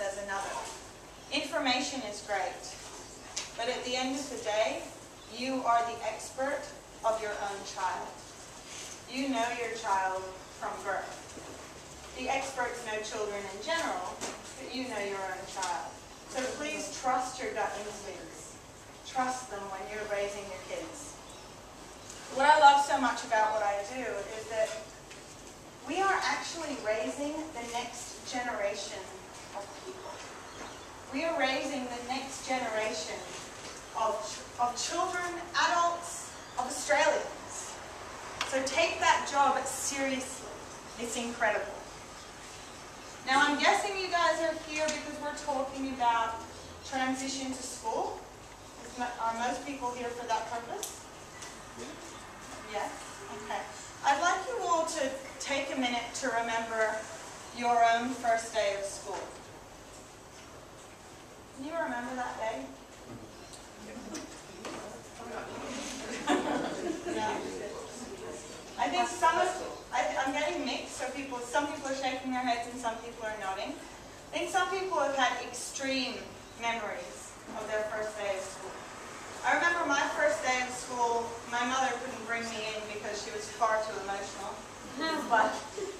says another. Information is great, but at the end of the day, you are the expert of your own child. You know your child from birth. The experts know children in general, but you know your own child. So please trust your gut instincts. Trust them when you're raising your kids. What I love so much about what I do is that we are actually raising the next generation of people. We are raising the next generation of children, adults, of Australians. So take that job seriously. It's incredible. Now I'm guessing you guys are here because we're talking about transition to school. Are most people here for that purpose? Yes? Okay. I'd like you all to take a minute to remember your own first day of school. Can you remember that day? Yeah. I think I'm getting mixed, so some people are shaking their heads and some people are nodding. I think some people have had extreme memories of their first day of school. I remember my first day of school, my mother couldn't bring me in because she was far too emotional. But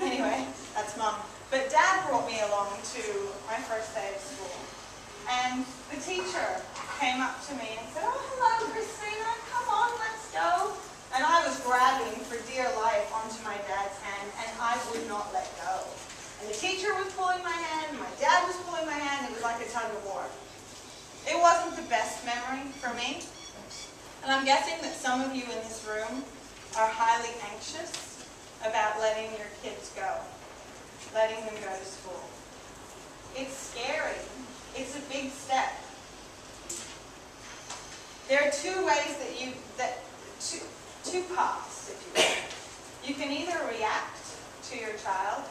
anyway, that's Mum. But Dad brought me along to my first day of school. And the teacher came up to me and said, "Oh, hello, Christina, come on, let's go." And I was grabbing for dear life onto my dad's hand, and I would not let go. And the teacher was pulling my hand, my dad was pulling my hand. It was like a tug of war. It wasn't the best memory for me. And I'm guessing that some of you in this room are highly anxious about letting your kids go, letting them go to school. It's scary. It's a big step. There are two ways two paths, if you will. You can either react to your child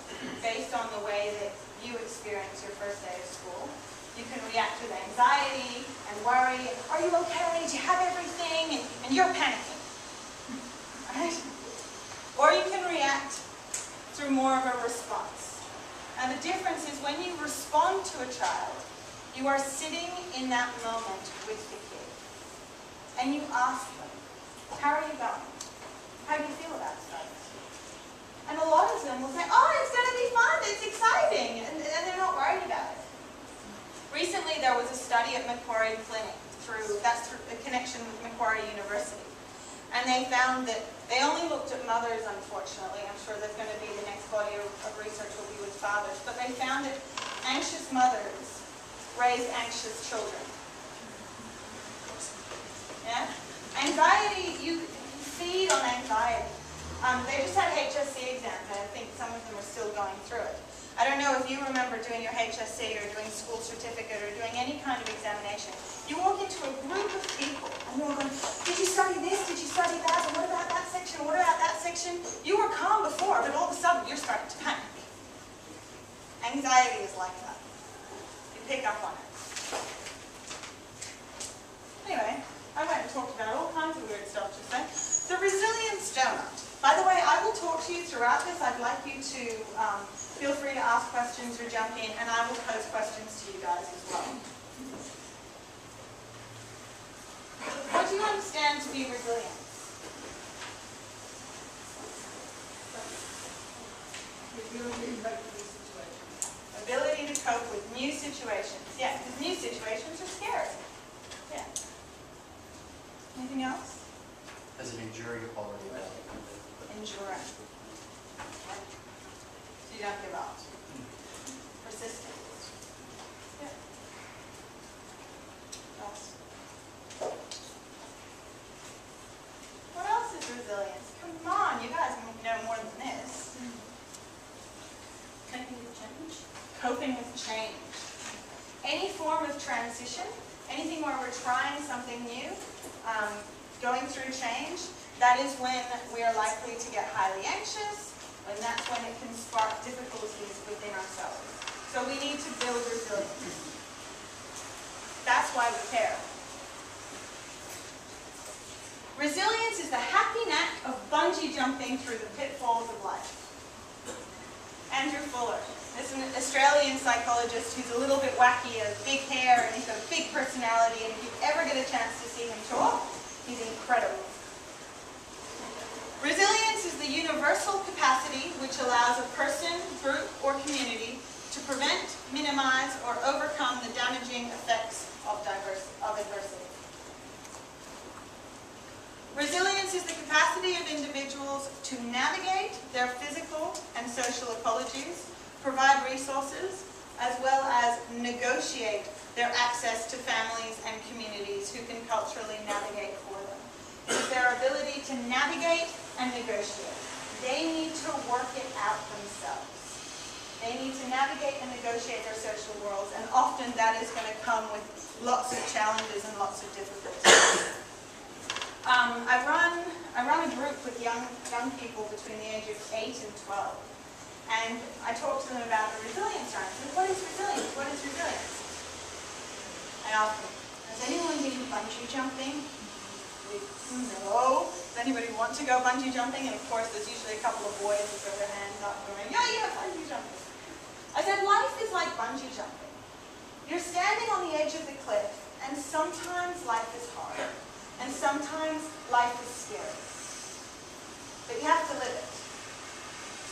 based on the way that you experience your first day of school. You can react with anxiety and worry. Are you okay? Do you have everything? And you're panicking. Right? Or you can react through more of a response. And the difference is when you respond to a child, you are sitting in that moment with the kid. And you ask them, "How are you going? How do you feel about studies?" And a lot of them will say, "Oh, it's going to be fun. It's exciting." And they're not worried about it. Recently, there was a study at Macquarie Clinic, that's through a connection with Macquarie University. And they found that they only looked at mothers, unfortunately. I'm sure there's going to be the next body of research will be with fathers. But they found that anxious mothers raise anxious children. Yeah? Anxiety, you feed on anxiety. They just had HSC exams, and I think some of them are still going through it. I don't know if you remember doing your HSC or doing school certificate or doing any kind of examination. You walk into a group of people and you're going, "Did you study this? Did you study that? And what about that section? What about that section?" You were calm before, but all of a sudden you're starting to panic. Anxiety is like that. You pick up on it. Anyway, I went and talked about all kinds of weird stuff just then. The Resilience Doughnut. By the way, I will talk to you throughout this. I'd like you to feel free to ask questions or jump in, and I will pose questions to you guys as well. What do you understand to be resilience? Ability to cope with new situations. Yeah, because new situations are scary. Yeah. Anything else? As an enduring quality about it. Enduring. So you don't give up. Persistent. Yeah. What else? What else is resilience? Come on, you guys know more than this. Coping with change. Coping with change. Any form of transition, anything where we're trying something new, going through change, that is when we are likely to get highly anxious, and that's when it can spark difficulties within ourselves. So we need to build resilience. That's why we care. Resilience is the happy knack of bungee jumping through the pitfalls of life. Andrew Fuller. There's an Australian psychologist who's a little bit wacky, has big hair, and he's got a big personality, and if you ever get a chance to see him talk, he's incredible. Resilience is the universal capacity which allows a person, group, or community to prevent, minimize, or overcome the damaging effects of adversity. Resilience is the capacity of individuals to navigate their physical and social ecologies, provide resources, as well as negotiate their access to families and communities who can culturally navigate for them. It's their ability to navigate and negotiate. They need to work it out themselves. They need to navigate and negotiate their social worlds, and often that is going to come with lots of challenges and lots of difficulties. I run a group with young people between the age of 8 and 12, and I talk to them about the resilience science. What is resilience? What is resilience? I ask them, has anyone been bungee jumping? No. Does anybody want to go bungee jumping? And of course, there's usually a couple of boys who throw their hands up going, yeah, bungee jumping. I said, life is like bungee jumping. You're standing on the edge of the cliff, and sometimes life is hard, and sometimes life is scary. But you have to live it.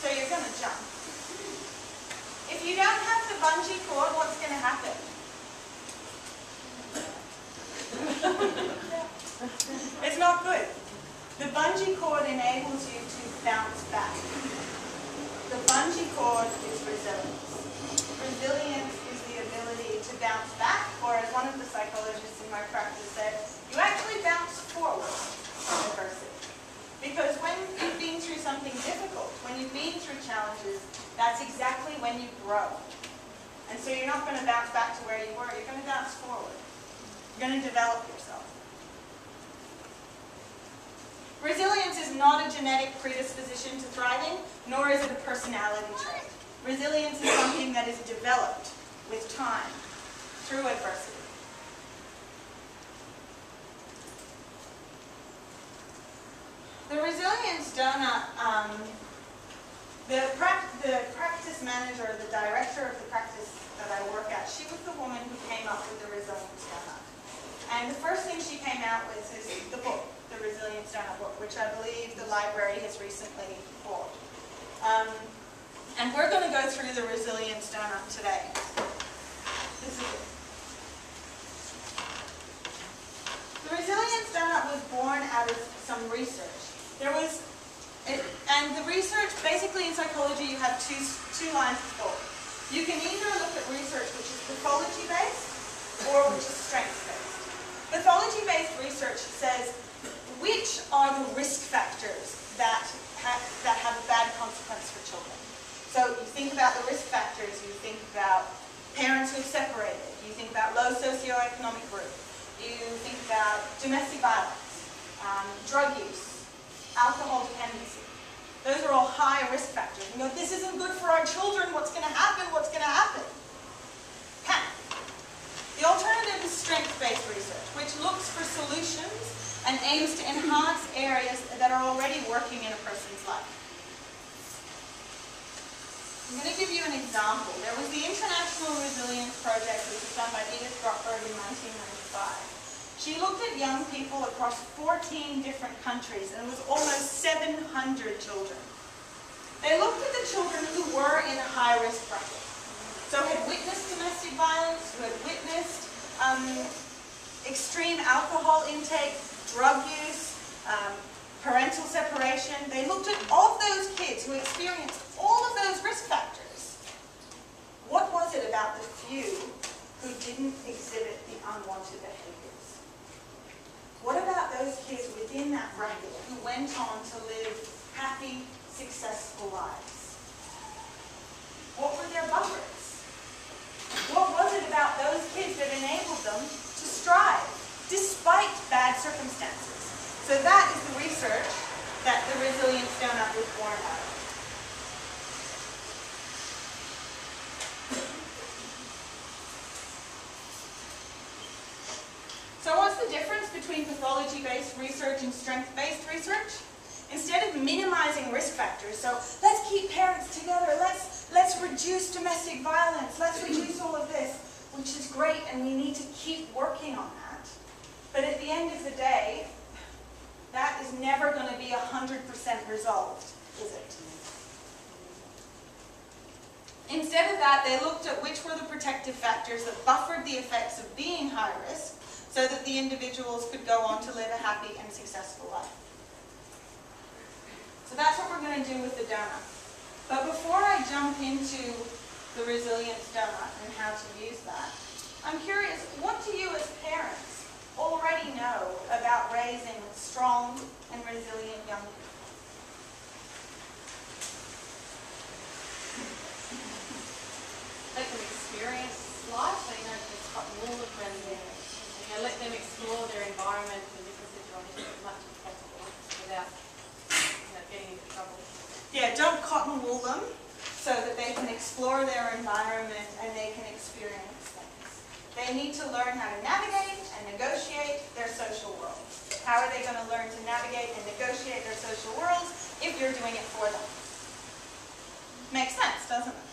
So you're going to jump. If you don't have the bungee cord, what's going to happen? It's not good. The bungee cord enables you to bounce back. The bungee cord is resilience. Resilience is the ability to bounce back, or as one of the psychologists in my practice said, you actually bounce forward from adversity. Because when you've been through something difficult, when you've been through challenges, that's exactly when you grow. And so you're not going to bounce back to where you were, you're going to bounce forward. You're going to develop yourself. Resilience is not a genetic predisposition to thriving, nor is it a personality trait. Resilience is something that is developed with time, through adversity. The Resilience Doughnut, the practice manager, the director of the practice that I work at, she was the woman who came up with the Resilience Doughnut. And the first thing she came out with is the book, the Resilience Doughnut book, which I believe the library has recently bought. And we're going to go through the Resilience Doughnut today. This is it. The Resilience Doughnut was born out of some research. And the research, basically in psychology, you have two lines of thought. You can either look at research which is pathology-based or which is strengths-based. Pathology-based research says which are the risk factors that have a bad consequence for children. So you think about the risk factors, you think about parents who have separated, you think about low socioeconomic group, you think about domestic violence, drug use, alcohol dependency. Those are all high risk factors. You go, this isn't good for our children, what's going to happen, what's going to happen? Panic. The alternative is strength-based research, which looks for solutions and aims to enhance areas that are already working in a person's life. I'm going to give you an example. There was the International Resilience Project, which was done by Edith Grottberg in 1995. She looked at young people across 14 different countries, and it was almost 700 children. They looked at the children who were in a high-risk bracket. So had witnessed domestic violence, who had witnessed extreme alcohol intake, drug use, parental separation. They looked at all of those kids who experienced all of those risk factors. What was it about the few who didn't exhibit the unwanted behaviors? What about those kids within that bracket who went on to live happy, successful lives? What were their buffers? What was it about those kids that enabled them to strive despite bad circumstances? So that is the research that the Resilience Doughnut was born out of. So what's the difference between pathology-based research and strength-based research? Instead of minimizing risk factors, so let's keep parents together, let's let's reduce domestic violence, let's reduce all of this, which is great, and we need to keep working on that. But at the end of the day, that is never going to be 100% resolved, is it? Instead of that, they looked at which were the protective factors that buffered the effects of being high risk so that the individuals could go on to live a happy and successful life. So that's what we're going to do with the donut. But before I jump into the Resilience Doughnut and how to use that, I'm curious, what do you as parents already know about raising strong and resilient young people? Let them experience life, so it's got more of them. Let them explore their environment and different situations as much as possible without getting into trouble. Yeah, don't cotton wool them so that they can explore their environment and they can experience things. They need to learn how to navigate and negotiate their social worlds. How are they going to learn to navigate and negotiate their social worlds if you're doing it for them? Makes sense, doesn't it?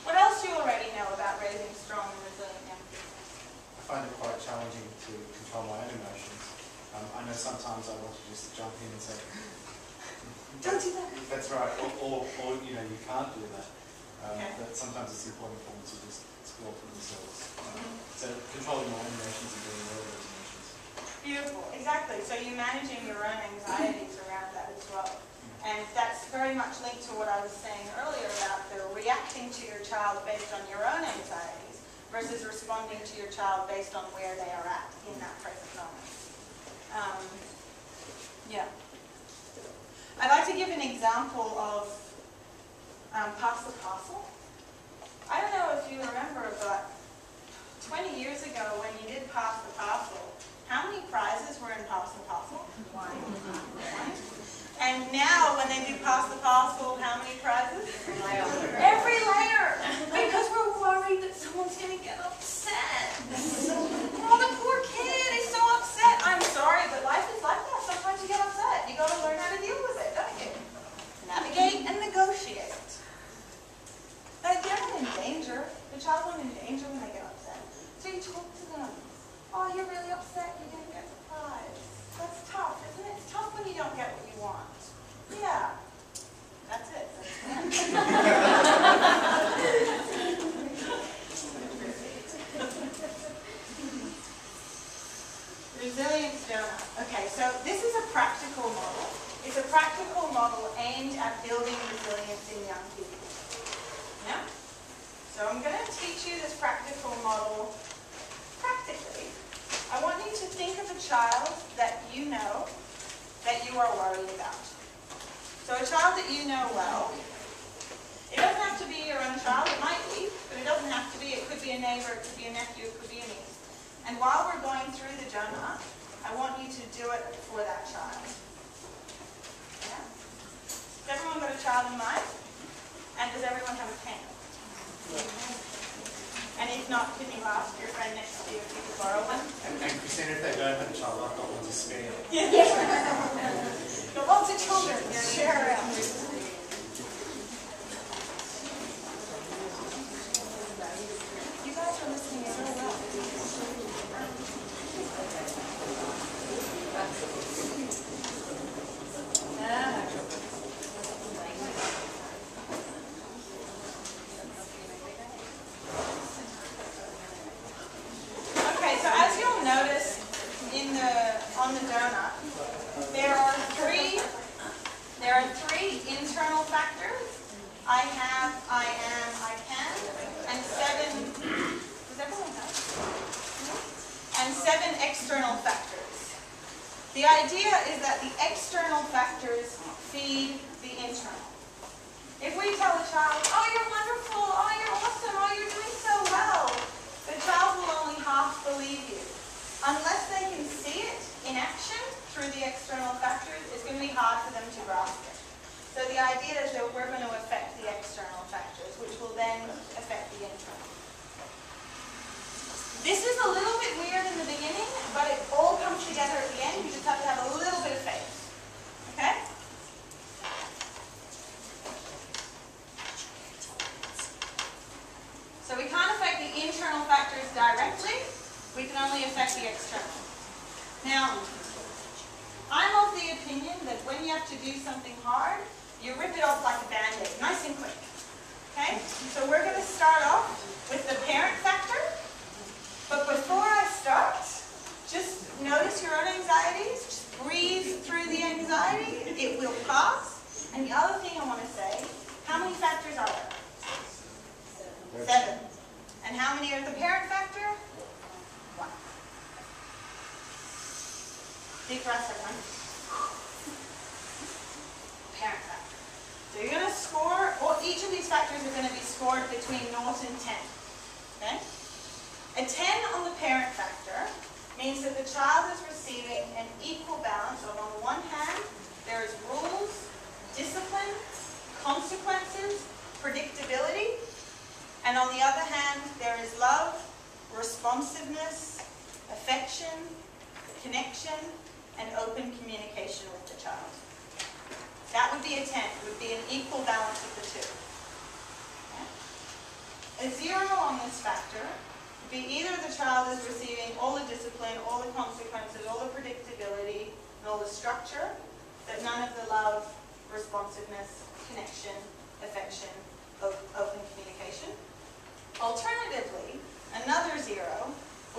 What else do you already know about raising strong and resilient young people? I find it quite challenging to control my own emotions. I know sometimes I want to just jump in and say, don't do that. That's right, or you know, you can't do that. Okay. But sometimes it's important for them to just explore for themselves. So controlling my own emotions and being aware of those emotions. Beautiful, exactly. So you're managing your own anxieties around that as well. And that's very much linked to what I was saying earlier about the reacting to your child based on your own anxieties versus responding to your child based on where they are at in that present moment. Yeah. I'd like to give an example of Pass the Parcel. I don't know if you remember, but 20 years ago when you did Pass the Parcel, how many prizes were in Pass the Parcel? One. And now when they do Pass the Parcel, how many prizes? Every layer! Because we're worried that someone's going to get upset. Oh, the poor kid is so upset. I'm sorry, but life is like that. Sometimes you get upset. You got to learn how to deal with it, don't you? Navigate and negotiate. But they're not in danger. The child's not in danger when they get upset. So you talk to them. Oh, you're really upset. You're going to get the prize. That's tough, isn't it? It's tough when you don't get what you want. Yeah. That's it. Resilience Doughnut. Okay, so this is a practical model. It's a practical model aimed at building resilience in young people. Yeah? So I'm going to teach you this practical model practically. I want you to think of a child that you know that you are worried about. So a child that you know well. It doesn't have to be your own child. It might be, but it doesn't have to be. It could be a neighbor, it could be a nephew, it could be a niece. And while we're going through the donut, I want you to do it for that child. Yeah? Has everyone got a child in mind? And does everyone have a pen? And if not, can you ask your friend next to you if you could borrow one? And Christina, if they don't have a child, I've got one to spare. Yeah. Got lots of children. Share around. You guys are listening so well. Notice on the donut, there are three internal factors. I have, I am, I can, and 7. Does everyone have? And 7 external factors. The idea is that the external factors feed the internal. If we tell a child, "Oh, you're wonderful. Oh, you're awesome. Oh, you're doing so well," the child will only half believe you. Unless they can see it in action through the external factors, it's going to be hard for them to grasp it. So the idea is that we're going to affect the external factors, which will then affect the internal. This is a little bit weird in the beginning, but it all comes together at the end. You just have to have a little bit of faith. Okay? We can only affect the external. Now, I'm of the opinion that when you have to do something hard, you rip it off like a Band-Aid, nice and quick. Okay? So we're going to start off with the parent factor. But before I start, just notice your own anxieties. Just breathe through the anxiety. It will pass. And the other thing I want to say, how many factors are there? 7. And how many are the parent factor? 1. Deep breath, everyone. Parent factor. So you're going to score, or each of these factors are going to be scored between 0 and 10. Okay? A 10 on the parent factor means that the child is receiving an equal balance of, on one hand, there is rules, discipline, consequences, predictability, and on the other hand, there is love, responsiveness, affection, connection, and open communication with the child. That would be a 10. It would be an equal balance of the two. Okay? A 0 on this factor would be either the child is receiving all the discipline, all the consequences, all the predictability, and all the structure, but none of the love, responsiveness, connection, affection, open communication. Alternatively, another 0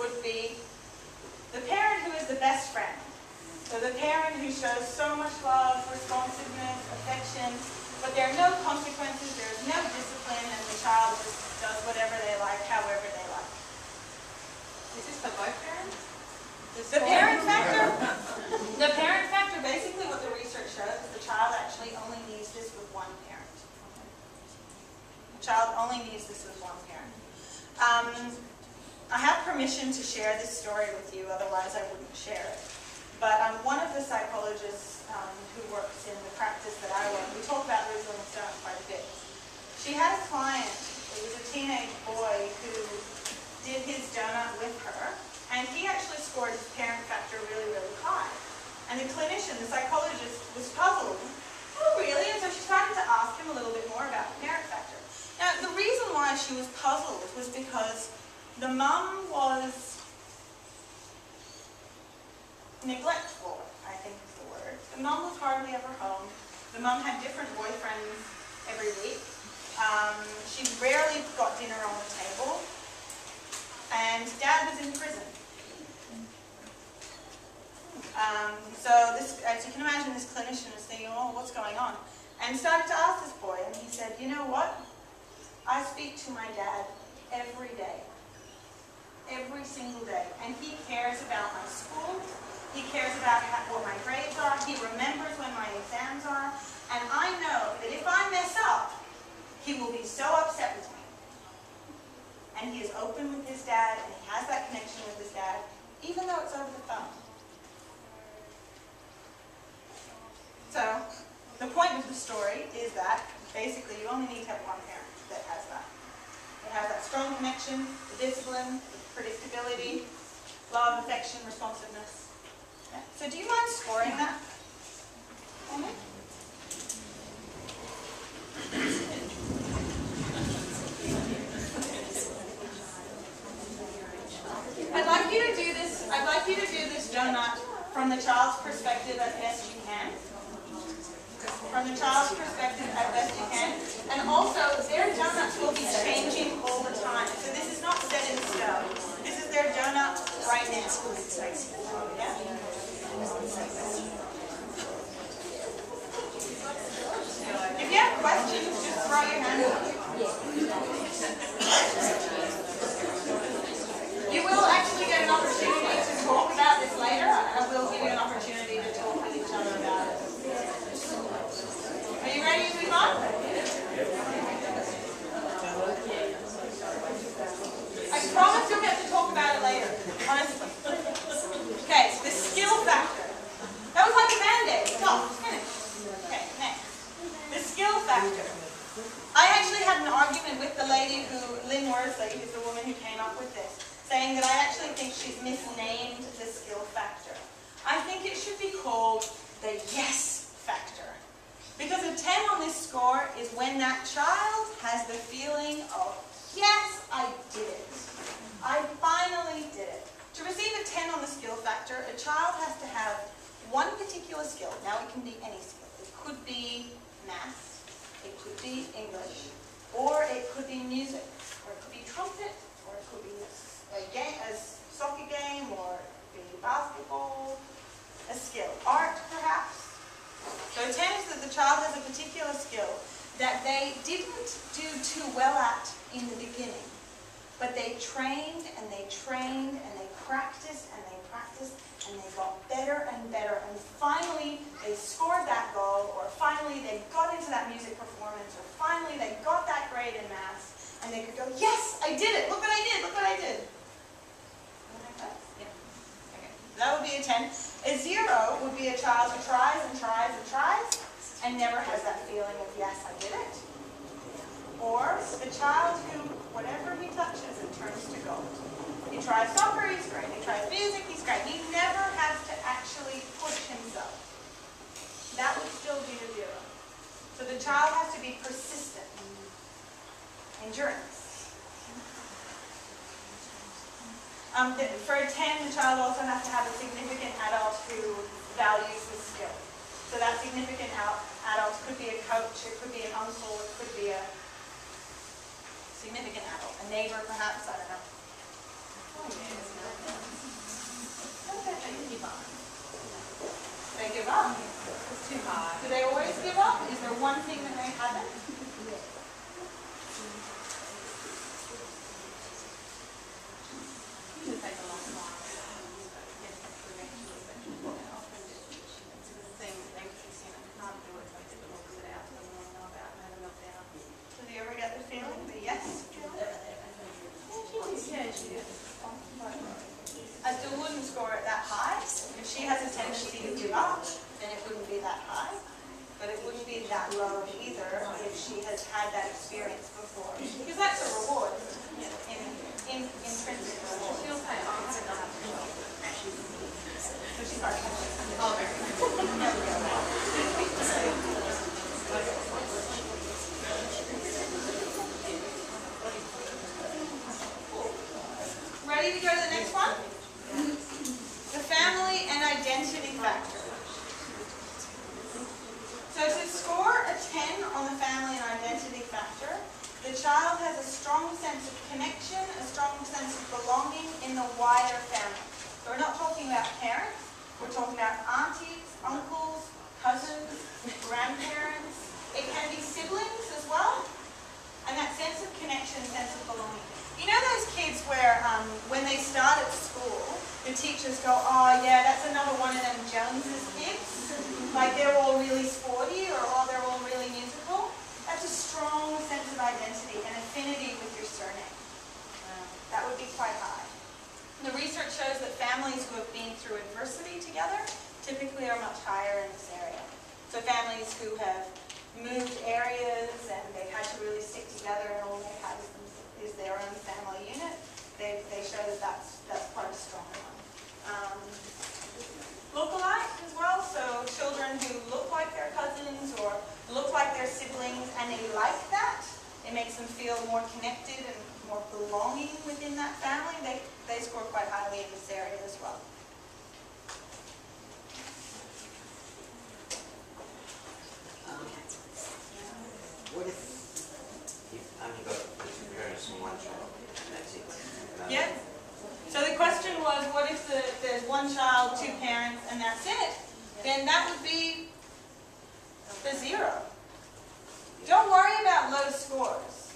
would be the parent who is the best friend. So the parent who shows so much love, responsiveness, affection, but there are no consequences, there is no discipline, and the child just does whatever they like, however they like. Is this for both parents? The parent factor? The parent factor, basically what the research shows is the child actually only needs this with one parent. The child only needs this with one parent. I have permission to share this story with you, otherwise I wouldn't share it. But one of the psychologists who works in the practice that I work, we talk about Resilience Doughnut quite a bit. She had a client, it was a teenage boy who did his donut with her, and he actually scored his parent factor really, really high. And the clinician, the psychologist, was puzzled. Oh, really? And so she started to ask him a little bit more about the parent factor. Now, the reason why she was puzzled was because the mum was neglectful, I think is the word. The mum was hardly ever home. The mum had different boyfriends every week. She rarely got dinner on the table. And Dad was in prison. So this, as you can imagine, this clinician was thinking, oh, what's going on? And started to ask this boy, and he said, you know what? I speak to my dad every day. Every single day. And he cares about my school. He cares about what my grades are. He remembers when my exams are. And I know that if I mess up, he will be so upset with me. And he is open with his dad, and he has that connection with his dad, even though it's over the phone. So, the point of the story is that, basically, you only need to have one parent that has that. That has that strong connection, the discipline, the predictability, love, affection, responsiveness. Yeah. So do you mind scoring that? I'd like you to do this donut from the child's perspective as best you can. From the child's perspective as best you can. And also, their donuts will be changing all the time. So this is not set in stone. This is their donut right now. Yeah? If you have questions, just throw your hand up. You will actually get an opportunity to talk about this later. I will give you an opportunity to talk with each other about it. Are you ready to move on? I promise you'll get to talk about it later, honestly. Okay, the skill factor. That was like a Band-Aid. Stop, finish. Okay, next. The skill factor. I actually had an argument with the lady who, Lynn Worsley, who's the woman who came up with this, saying that I actually think she's misnamed the skill factor. I think it should be called the yes factor. Because a 10 on this score is when that child has the feeling of, yes, I did it. I finally did it. be English, or it could be music, or it could be trumpet, or it could be a game, a soccer game, or it could be basketball, a skill, art perhaps. So it tends that the child has a particular skill that they didn't do too well at in the beginning, but they trained and they trained and they practiced and they practiced and they got better and better, and finally they scored that goal, or finally they got into that music performance, or finally they got that grade in maths, and they could go, yes, I did it, look what I did, look what I did. Yeah. Okay. That would be a 10. A 0 would be a child who tries and tries and tries and never has that feeling of, yes, I did it. Or the child who, whatever he touches, it turns to gold. He tries soccer, he's great. He tries music, he's great. He never has to actually push himself. That would still be a 0. So the child has to be persistent. Endurance. For a 10, the child also has to have a significant adult who values the skill. So that significant adult could be a coach, it could be an uncle, it could be a significant adult, a neighbor perhaps, I don't know. Oh, yes. What about they give up? They give up? It's too hard. Do they always give up? Is there one thing that they haven't? It takes a long time. It's a thing that they can't do it, so they looks it out, doesn't want to know about, and have a meltdown. Do you ever get the feeling, the yes feeling? Yeah, she is. I still wouldn't score it that high. If she has a tendency to give up, then it wouldn't be that high. But it wouldn't be that low either if she has had that experience before. Because that's a reward, in intrinsic reward. She'll say, oh, I haven't done it. So she's hard. Oh, very good. Ready to go to the next one? The family and identity factor. So to score a 10 on the family and identity factor, the child has a strong sense of connection, a strong sense of belonging in the wider family. So we're not talking about parents, we're talking about aunties, uncles, cousins, grandparents. It can be siblings as well. And that sense of connection, sense of belonging. You know those kids where when they start at school, the teachers go, oh yeah, that's another one of them Jones's kids. Like they're all really sporty, or oh, they're all really musical. That's a strong sense of identity and affinity with your surname. That would be quite high. The research shows that families who have been through adversity together typically are much higher in this area. So families who have moved areas and they've had to really stick together and all they have is their own family unit, they show that that's quite a strong one. Look-alike as well, so children who look like their cousins or look like their siblings and they like that, it makes them feel more connected and more belonging within that family, they score quite highly in this area as well. What if you've only got the 2 parents and 1 child, and that's it? Yeah. So the question was, what if there's 1 child, 2 parents, and that's it? Then that would be the 0. Don't worry about low scores.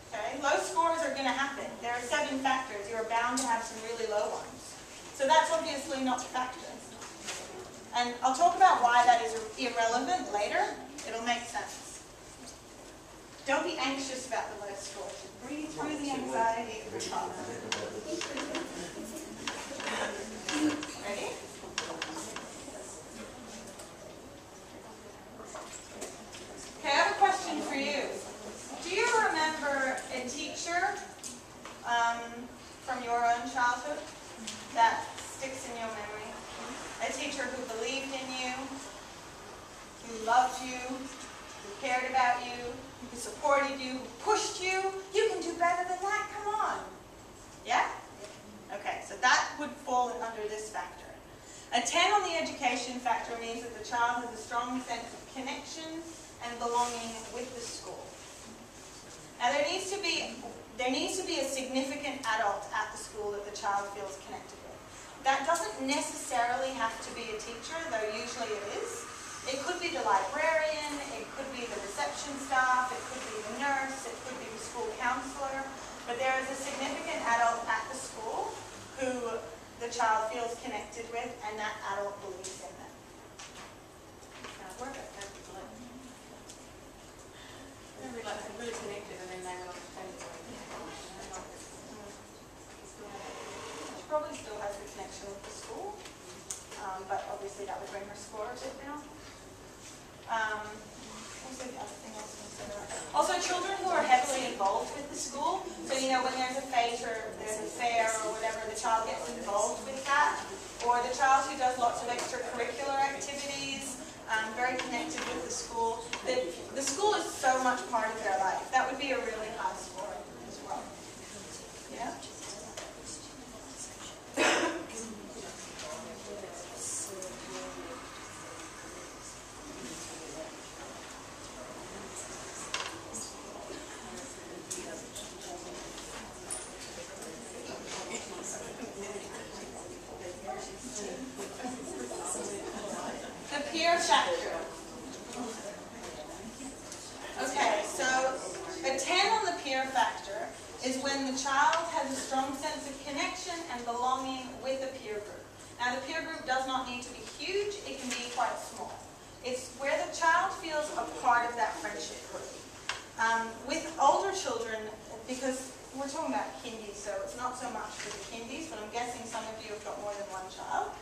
Okay? Low scores are going to happen. There are 7 factors. You're bound to have some really low ones. So that's obviously not a factor. And I'll talk about why that is irrelevant later. It'll make sense. Don't be anxious about the low scores. Breathe through the anxiety of the trauma. Ready? Okay, I have a question for you. Do you remember a teacher from your own childhood that sticks in your memory? A teacher who believed in you, who loved you, who cared about you, who supported you, who pushed you. You can do better than that, come on. Yeah? Okay, so that would fall under this factor. A 10 on the education factor means that the child has a strong sense of connection and belonging with the school. Now there needs to be a significant adult at the school that the child feels connected with. That doesn't necessarily have to be a teacher, though usually it is. It could be the librarian, it could be the reception staff, it could be the nurse, it could be the school counselor, but there is a significant adult at the school who the child feels connected with, and that adult believes in them. Work at people like they're really connected, and then they will understand it. She probably still has the connection with the school, but obviously that would bring her score a bit down. What was the other thing I was considering? Also, children who are heavily involved with the school. So, you know, when there's a fete or there's a fair or whatever, the child gets involved with that. Or the child who does lots of extracurricular activities, very connected with the school. The school is so much part of their life. That would be a really high score as well. Yeah? Peer factor. Okay, so a 10 on the peer factor is when the child has a strong sense of connection and belonging with a peer group. Now the peer group does not need to be huge, it can be quite small. It's where the child feels a part of that friendship group. With older children, because we're talking about kindies, so it's not so much for the kindies, but I'm guessing some of you have got more than one child.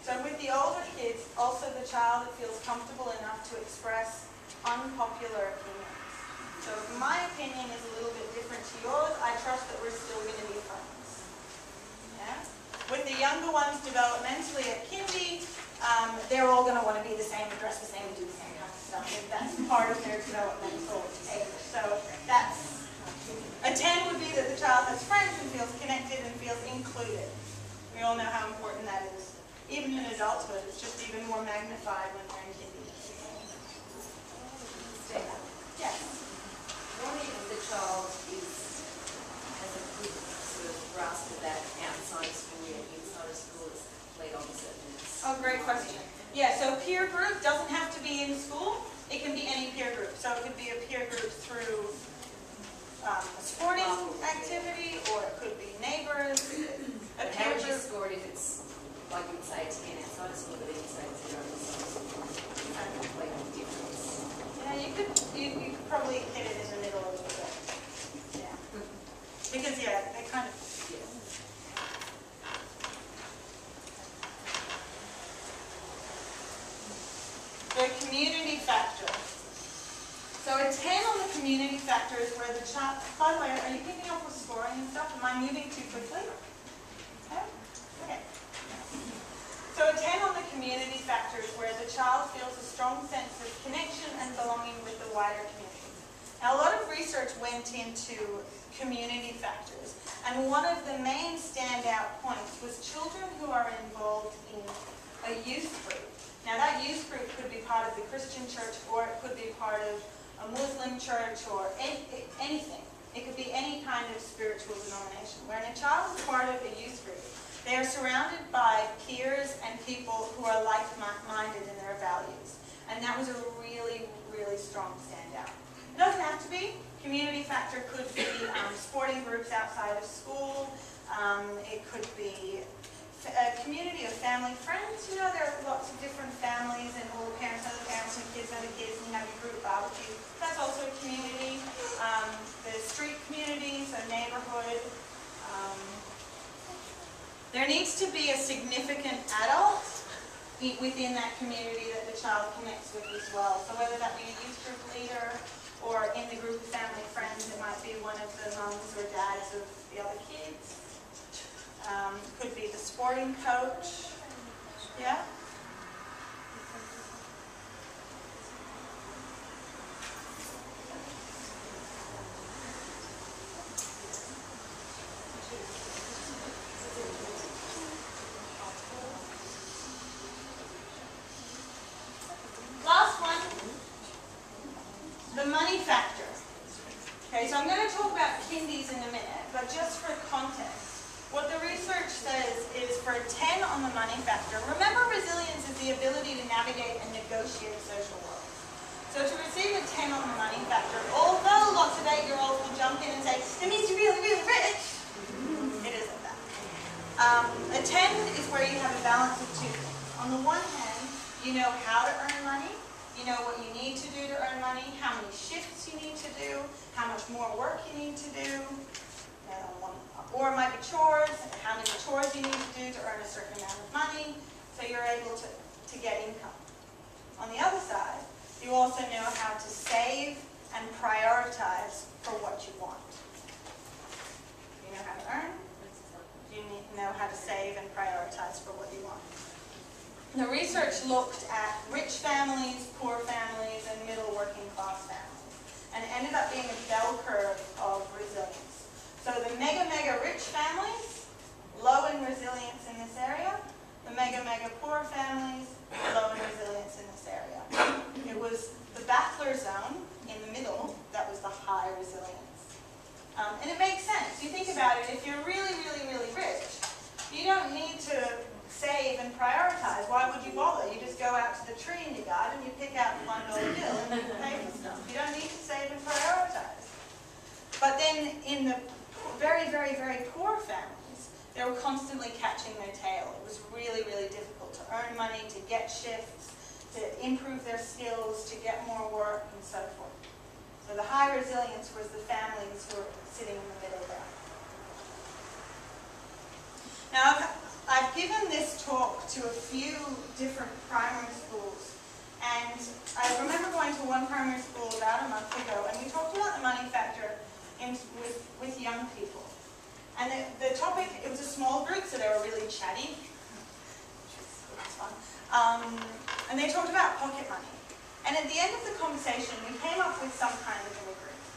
So with the older kids, also the child that feels comfortable enough to express unpopular opinions. So if my opinion is a little bit different to yours, I trust that we're still going to be friends. Yeah? With the younger ones developmentally at kindy, they're all going to want to be the same, dress the same, and do the same kind of stuff. That's part of their developmental age. So that's a 10 would be that the child has friends and feels connected and feels included. We all know how important that is. Even in adulthood, it's just even more magnified when they're in kindy. Yes. What if the child has a good sort of grasp of that outside of school and inside of school is complete opposite? Oh, great question. Yeah, so peer group doesn't have to be in school. It can be any peer group. So it could be a peer group through a sporting activity, or it could be neighbors. A How peer would you group. score it if it's, like you would say, 10 outside of school, but then you say 0 inside of school? Complete difference. Yeah, you could probably hit it in the middle a little bit. Yeah. Because, yeah, they kind of... The community factor. So a 10 on the community factor is where the child... By the way, are you picking up with scoring and stuff? Am I moving too quickly? Okay. So a 10 on the community factor is where the child feels a strong sense of connection and belonging with the wider community. Now a lot of research went into community factors, and one of the main standout points was children who are involved in a youth group. Now that youth group could be part of the Christian church, or it could be part of a Muslim church, or anything. It could be any kind of spiritual denomination. When a child is part of a youth group, they are surrounded by peers and people who are like-minded in their values. And that was a really, really strong standout. It doesn't have to be. Community factor could be sporting groups outside of school. It could be a community of family friends. You know, there are lots of different families, and all the parents, other parents, and kids, other kids, and you have your group barbecue. That's also a community. The street community, so neighborhood. There needs to be a significant adult within that community that the child connects with as well. So whether that be a youth group leader, or in the group of family friends, it might be one of the mums or dads of the other kids. Could be the sporting coach. Yeah? Last one. just for context, what the research says is for a 10 on the money factor, remember resilience is the ability to navigate and negotiate social world. So to receive a 10 on the money factor, although lots of 8-year-olds will jump in and say, it means you're really, really rich, it isn't that. A 10 is where you have a balance of two things. On the one hand, you know how to earn money, you know what you need to do to earn money, how many shifts you need to do, how much more work you need to do, or it might be chores, how many chores you need to do to earn a certain amount of money, so you're able to get income. On the other side, you also know how to save and prioritize for what you want. You know how to earn, you know how to save and prioritize for what you want. The research looked at rich families, poor families, and middle working class families, and it ended up being a bell curve of resilience. So the mega rich families, low in resilience in this area. The mega poor families, low in resilience in this area. It was the battler zone in the middle that was the high resilience. And it makes sense. You think about it, if you're really rich, you don't need to save and prioritize. Why would you bother? You just go out to the tree in your garden, you pick out $1 bill and you pay for stuff. You don't need to save and prioritize. But then in the very poor families, they were constantly catching their tail. It was really difficult to earn money, to get shifts, to improve their skills, to get more work, and so forth. So the high resilience was the families who were sitting in the middle there. Now, I've given this talk to a few different primary schools, and I remember going to one primary school about a month ago, and we talked about the money factor with young people. And the topic, it was a small group, so they were really chatty, which was fun. And they talked about pocket money. And at the end of the conversation, we came up with some kind of an agreement.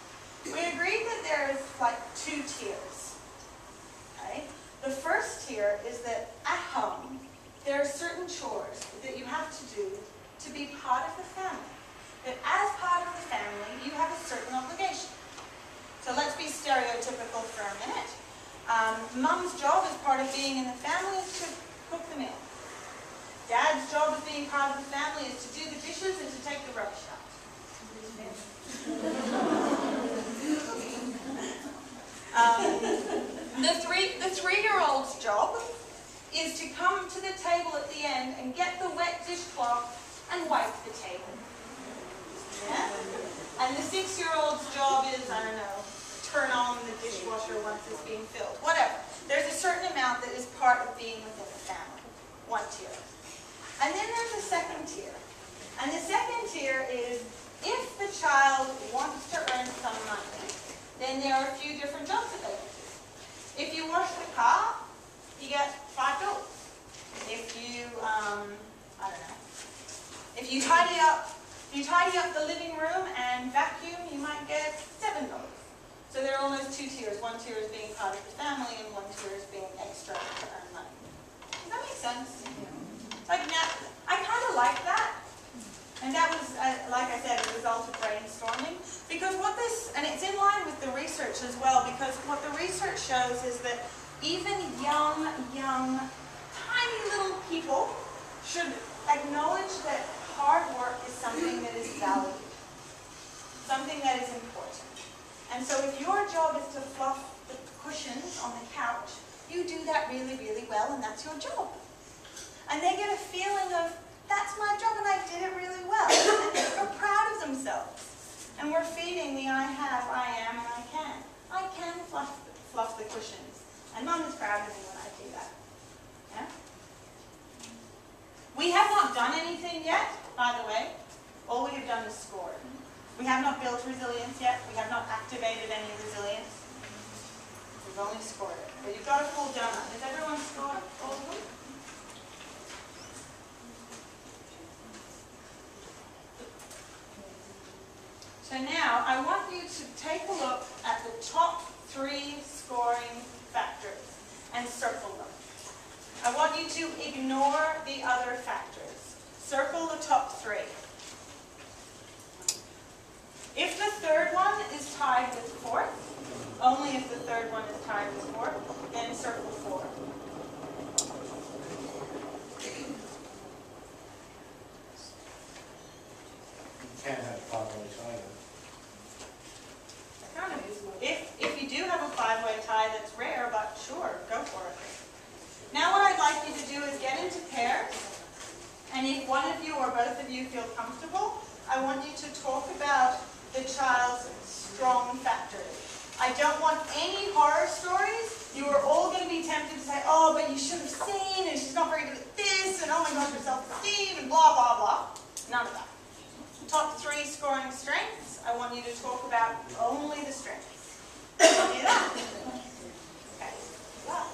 We agreed that there's like 2 tiers. Okay? The first tier is that at home, there are certain chores that you have to do to be part of the family. That as part of the family, you have a certain obligation. So let's be stereotypical for a minute. Mum's job as part of being in the family is to cook the meal. Dad's job as being part of the family is to do the dishes and to take the rubbish out. The 3-year-old's job is to come to the table at the end and get the wet dishcloth and wipe the table. Yeah? And the 6-year-old's job is, I don't know, turn on the dishwasher once it's being filled. Whatever. There's a certain amount that is part of being within the family. 1 tier. And then there's a second tier. And the second tier is if the child wants to earn some money, then there are a few different jobs that they can do. If you wash the car, you get $5. If you, I don't know, if you tidy up the living room and vacuum, you might get $7. So there are almost 2 tiers. 1 tier is being part of the family, and 1 tier is being extra to earn money. Does that make sense? Like now, I kind of like that. And that was, like I said, a result of brainstorming. Because what this, and it's in line with the research as well, because what the research shows is that even young, tiny little people should acknowledge that hard work is something that is valued, something that is important. And so if your job is to fluff the cushions on the couch, you do that really well, and that's your job. And they get a feeling of, that's my job and I did it really well. And they're proud of themselves. And we're feeding the I have, I am, and I can. I can fluff the cushions. And Mum is proud of me when I do that. Yeah? We have not done anything yet, by the way. All we have done is scored. We have not built resilience yet. We have not activated any resilience. We've only scored it. But you've got a full donut. Has everyone scored all of them? So now, I want you to take a look at the top 3 scoring factors and circle them. I want you to ignore the other factors. Circle the top 3. If the third one is tied with 4th, Only if the third one is tied with 4. Then circle 4. You can't have a 5-way tie then. Kind of. If you do have a 5-way tie, that's rare, but sure, go for it. Now what I'd like you to do is get into pairs, and if one of you or both of you feel comfortable, I want you to talk about the child's strong factors. I don't want any horror stories. You are all going to be tempted to say, oh, but you should have seen, and she's not very good at this, and oh my gosh, her self-esteem, and blah, blah, blah. None of that. Top 3 scoring strengths, I want you to talk about only the strengths. Can you do that? Okay. Wow.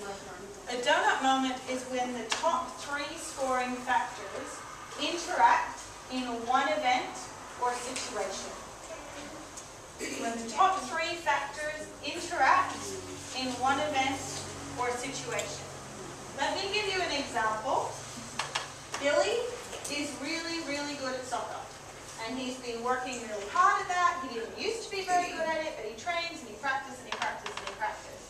A donut moment is when the top 3 scoring factors interact in one event or situation. When the top 3 factors interact in one event or situation. Let me give you an example. Billy is really, really good at soccer. And he's been working really hard at that. He didn't used to be very good at it, but he trains and he practices and he practices and he practices.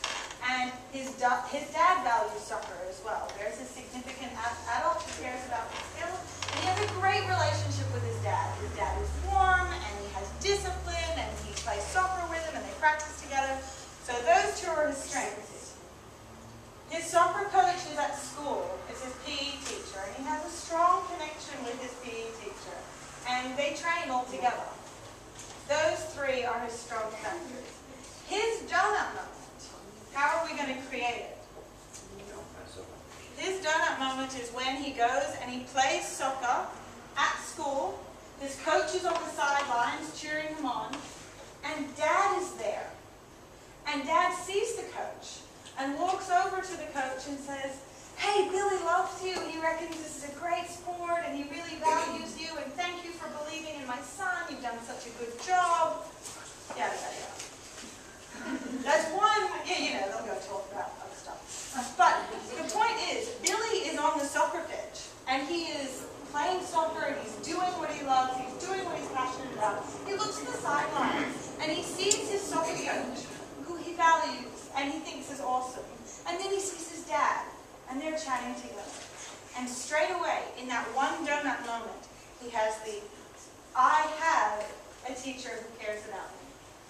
And his dad values soccer as well. There's a significant adult who cares about the skill. And he has a great relationship with his dad. His dad is warm and he has discipline and he plays soccer with him and they practice together. So those 2 are his strengths. His soccer coach is at school. It's his PE teacher. And he has a strong connection with his PE teacher. And they train all together. Those 3 are his strong factors. His donut moment. How are we going to create it? His donut moment is when he goes and he plays soccer at school. His coach is on the sidelines cheering him on. And Dad is there. And Dad sees the coach and walks over to the coach and says, "Hey, Billy loves you. He reckons this is a great sport and he really values you. And thank you for believing in my son. You've done such a good job." Yada, yada, yada. That's one, yeah, they'll go talk about other stuff. But the point is, Billy is on the soccer pitch and he is playing soccer and he's doing what he loves, he's doing what he's passionate about. He looks at the sidelines and he sees his soccer coach, who he values and he thinks is awesome. And then he sees his dad and they're chatting together. And straight away, in that one donut moment, he has I have a teacher who cares about me.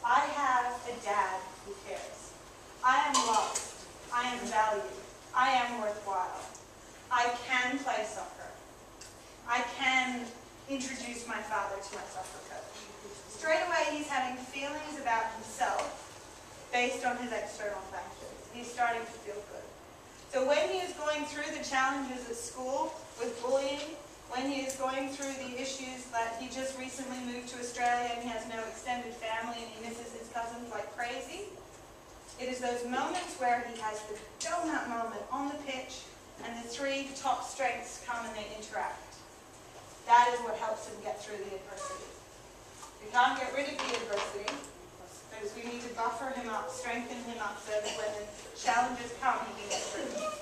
I have a dad who cares. I am loved. I am valued. I am worthwhile. I can play soccer. I can introduce my father to my soccer coach. Straight away, he's having feelings about himself based on his external factors. He's starting to feel good. So when he is going through the challenges at school with bullying, when he is going through the issues that he just recently moved to Australia and he has no extended family and he misses his cousins like crazy, it is those moments where he has the donut moment on the pitch and the 3 top strengths come and they interact. That is what helps him get through the adversity. We can't get rid of the adversity because we need to buffer him up, strengthen him up so that when the challenges come, he can get through them.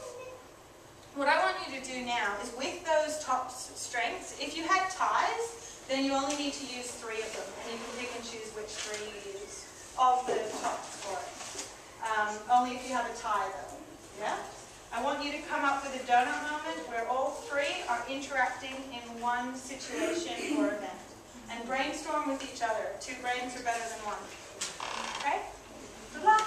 What I want you to do now is with those top strengths, if you had ties, then you only need to use 3 of them. And you can pick and choose which 3 you use of the top scoring. Only if you have a tie though. Yeah? I want you to come up with a donut moment where all 3 are interacting in one situation or event. And brainstorm with each other. 2 brains are better than 1. Okay? Good luck.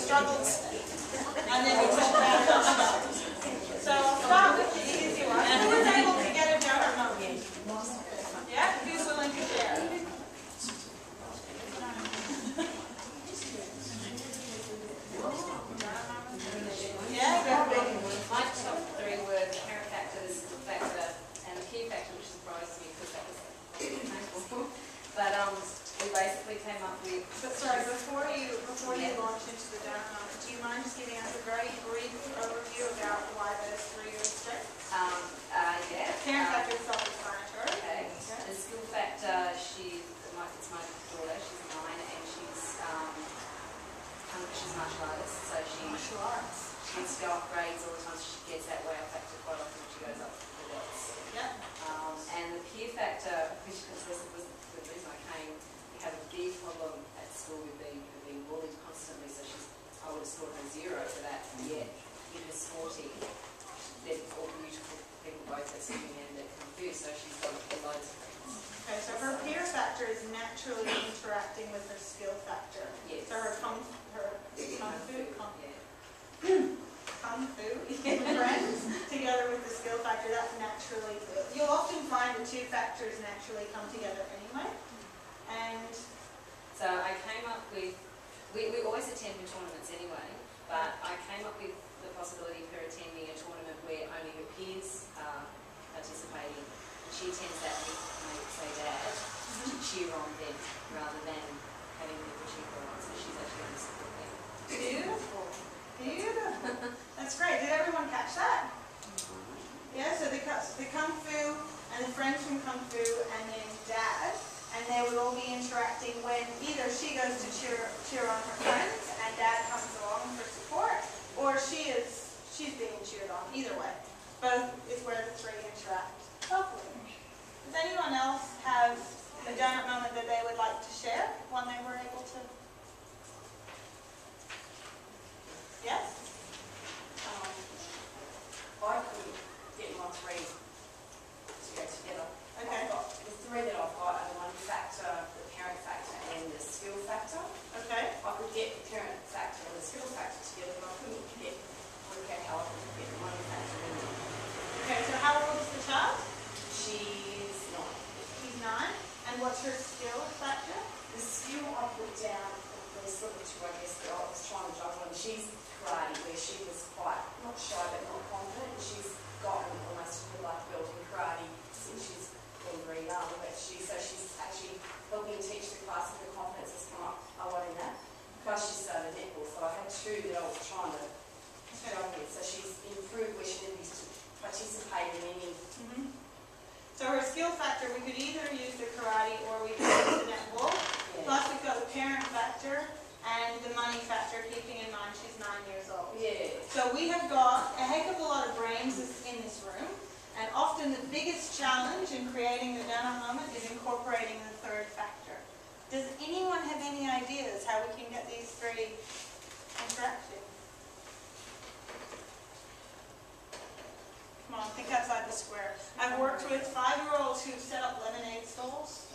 struggles, and then we talk about it. So I'll start with the easy one. Who was able to get a donut moment? Yeah? Who's willing to share? Yeah, go ahead. My top three were the parent factor, the skill factor, and the peer factor, which surprised me because that was painful. But we basically came up with. But sorry, before you launch into the donut moment, do you mind just giving us a very brief overview about why those three are strengths? Yeah. Parent factor is self-explanatory. Okay. The skill factor, it's my daughter, she's 9, and she's martial artist, so she gets to go up grades all the time, so she gets that wow factor quite often when she goes up the grades. Yep. And the peer factor, which was the reason I came, we have a big problem at school with being bullied constantly, so I would have scored her 0 for that, yet in her sporting, they're all beautiful people both at swimming and at Kung Fu, so she's got loads of friends. Okay, so her peer factor is naturally interacting with her skill factor. Yes. So her kung fu Yeah. friends together with the skill factor, that's naturally. You'll often find the two factors naturally come together anyway. And So I came up with, we always attend her tournaments anyway, but I came up with the possibility of her attending a tournament where only her peers are participating. She attends that with, say, Dad, to cheer on them rather than having the cheer on. So she's actually going to support them. beautiful. Beautiful. That's great. Did everyone catch that? Yeah, so the Kung Fu and the friends from Kung Fu and then Dad, and they would all be interacting when either she goes to cheer on her friends and Dad comes along for support, or she's being cheered on. Either way. Both is where the three interact. Lovely. Does anyone else have a donut moment that they would like to share? One they were able to? Yes? I couldn't get my three to go together. Okay. The three that I've got are the money factor, the parent factor, and the skill factor. Okay. I could get the parent factor and the skill factor together, but I couldn't work out how I could get the money factor in there. Okay, so how old is the child? She's 9. She's 9. And what's her skill factor? The skill I put down, there's sort of two, I guess, that I was trying to juggle, and she's karate, where she was quite, not shy, but not confident, and she's gotten almost a black belt in karate since she's been very young, but she's actually helping teach the class, and her confidence has come up a lot in that. Plus she started netball, so I had 2 that I was trying to juggle with, so she's improved where she didn't used to participate in any. So her skill factor, we could either use the karate or we could use the netball. Yeah. Plus we've got the parent factor and the money factor, keeping in mind she's 9 years old. Yeah. So we have got a heck of a lot of brains in this room, and often the biggest challenge in creating the donut moment is incorporating the third factor. Does anyone have any ideas how we can get these three interacting? Come on, think outside the square. I've worked with 5-year-olds who've set up lemonade stalls.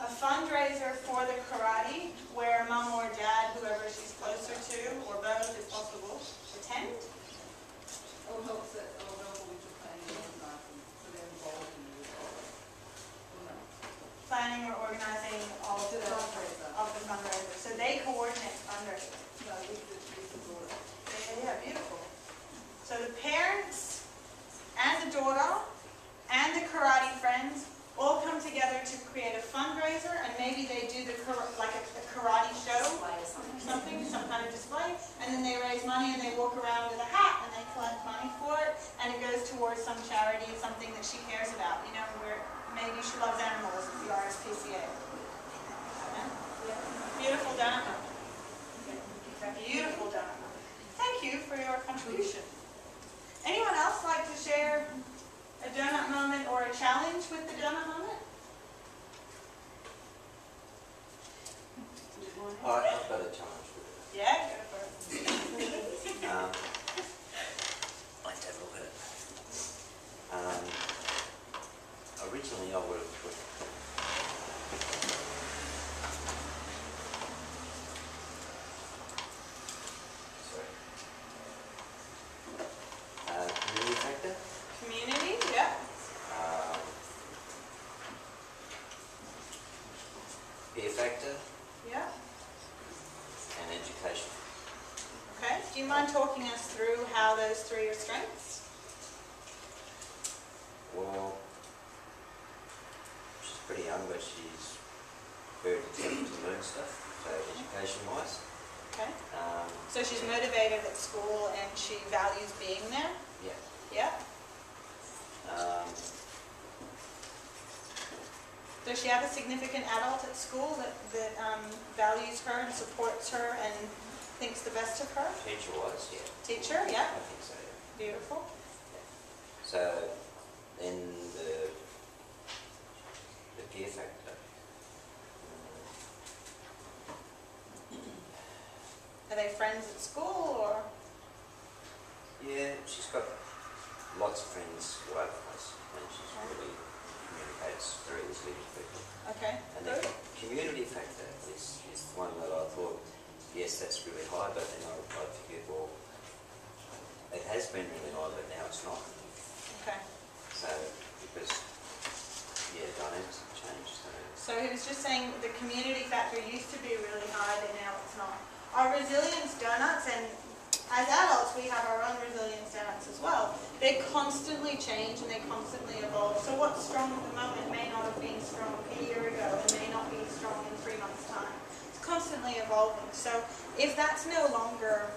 A fundraiser for the karate, where mom or dad, whoever she's closer to, or both if possible, attend. Planning or organizing all of the fundraiser. So they coordinate fundraising. Yeah, beautiful. So the parents and the daughter and the karate friends all come together to create a fundraiser, and maybe they do like a karate show, some kind of display, and then they raise money and they walk around with a hat and they collect money for it, and it goes towards some charity, something that she cares about. You know, where maybe she loves animals, the RSPCA. Yeah? Beautiful donut. Beautiful donut. Thank you for your contribution. Anyone else like to share a donut moment or a challenge with the donut moment? I've got a challenge with it. Yeah, go for it. Let's have a look at it. Originally I would have put you mind talking us through how those three are strengths? Well, she's pretty young, but she's very determined to learn stuff, so education-wise. Okay. Um, So she's motivated at school and she values being there? yeah. Yeah. Um, Does she have a significant adult at school that values her and supports her and thinks the best of her? Teacher-wise, yeah. Teacher, yeah. I think so, yeah. Beautiful. So, then the peer factor. Are they friends at school or? Yeah, she's got lots of friends all over the place, and she's really communicates very easily with people. Okay, And the good. community factor is one that I thought, yes, that's really high, but then I figured, well, it has been really high, but now it's not. Okay. So, because, yeah, dynamics have changed. So he was just saying the community factor used to be really high, but now it's not. Our Resilience Donuts, and as adults we have our own Resilience Donuts as well, they constantly change and they constantly evolve. So what's strong at the moment may not have been strong a year ago and may not be strong in 3 months' time. It's constantly evolving. So if that's no longer